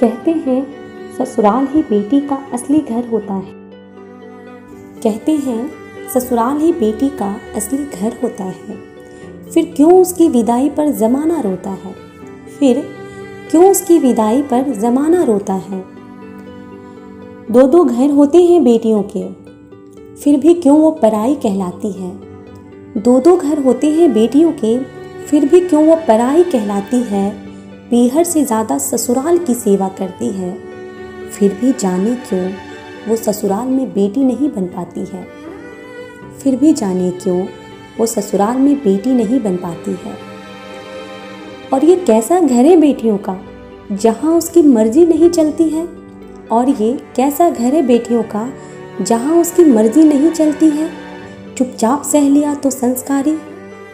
कहते हैं ससुराल ही बेटी का असली घर होता है। कहते हैं ससुराल ही बेटी का असली घर होता है। फिर क्यों उसकी विदाई पर ज़माना रोता है? फिर क्यों उसकी विदाई पर ज़माना रोता है? दो दो घर होते हैं बेटियों के, फिर भी क्यों वो पराई कहलाती है? दो दो घर होते हैं बेटियों के, फिर भी क्यों वो पराई कहलाती है? पीहर से ज़्यादा ससुराल की सेवा करती है, फिर भी जाने क्यों वो ससुराल में बेटी नहीं बन पाती है। फिर भी जाने क्यों वो ससुराल में बेटी नहीं बन पाती है। और ये कैसा घर है बेटियों का, जहाँ उसकी मर्जी नहीं चलती है। और ये कैसा घर है बेटियों का, जहाँ उसकी मर्जी नहीं चलती है। चुपचाप सह लिया तो संस्कारी,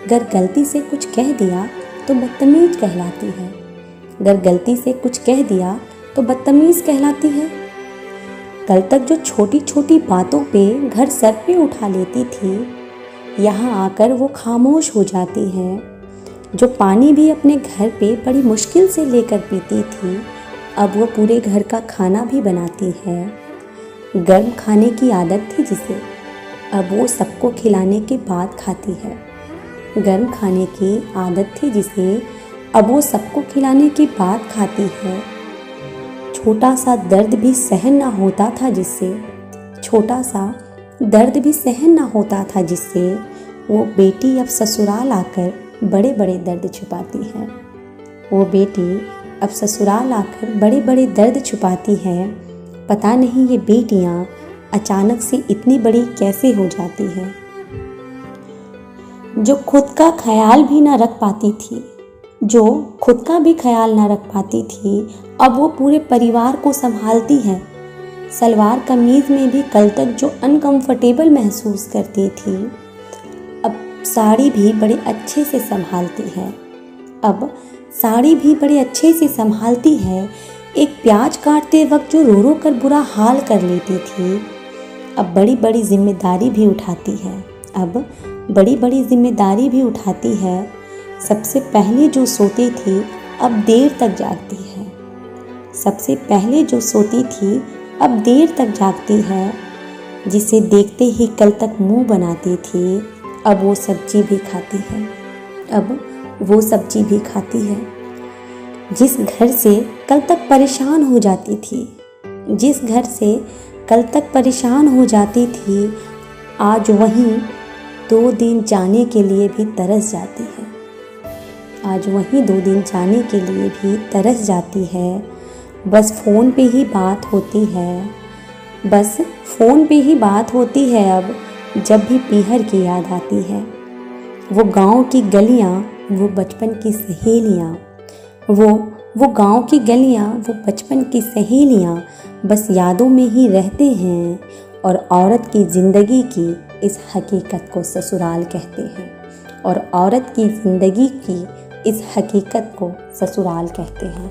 अगर गलती से कुछ कह दिया तो बदतमीज कहलाती है। अगर गलती से कुछ कह दिया तो बदतमीज कहलाती है। कल तक जो छोटी छोटी बातों पे घर सर पे उठा लेती थी, यहाँ आकर वो खामोश हो जाती है। जो पानी भी अपने घर पे बड़ी मुश्किल से लेकर पीती थी, अब वो पूरे घर का खाना भी बनाती है। गर्म खाने की आदत थी जिसे, अब वो सबको खिलाने के बाद खाती है। गर्म खाने की आदत थी जिसे, अब वो सबको खिलाने के बाद खाती है। छोटा सा दर्द भी सहन ना होता था जिससे, छोटा सा दर्द भी सहन ना होता था जिससे, वो बेटी अब ससुराल आकर बड़े बड़े दर्द छुपाती है। वो बेटी अब ससुराल आकर बड़े बड़े दर्द छुपाती है। पता नहीं ये बेटियां अचानक से इतनी बड़ी कैसे हो जाती हैं। जो खुद का ख्याल भी ना रख पाती थी, जो खुद का भी ख्याल ना रख पाती थी, अब वो पूरे परिवार को संभालती है। सलवार कमीज़ में भी कल तक जो अनकंफर्टेबल महसूस करती थी, अब साड़ी भी बड़े अच्छे से संभालती है। अब साड़ी भी बड़े अच्छे से संभालती है। एक प्याज काटते वक्त जो रो रो कर बुरा हाल कर लेती थी, अब बड़ी बड़ी जिम्मेदारी भी उठाती है। अब बड़ी बड़ी जिम्मेदारी भी उठाती है। सबसे पहले जो सोती थी, अब देर तक जागती है। सबसे पहले जो सोती थी, अब देर तक जागती है। जिसे देखते ही कल तक मुंह बनाती थी, अब वो सब्जी भी खाती है। अब वो सब्जी भी खाती है। जिस घर से कल तक परेशान हो जाती थी, जिस घर से कल तक परेशान हो जाती थी, आज वहीं 2 दिन जाने के लिए भी तरस जाती है। आज वहीं 2 दिन जाने के लिए भी तरस जाती है। बस फ़ोन पे ही बात होती है, बस फ़ोन पे ही बात होती है। अब जब भी पीहर की याद आती है, वो गांव की गलियां, वो बचपन की सहेलियां, वो गांव की गलियां, वो बचपन की सहेलियां बस यादों में ही रहते हैं। और औरत की ज़िंदगी की इस हकीकत को ससुराल कहते हैं। और औरत की ज़िंदगी की इस हकीकत को ससुराल कहते हैं।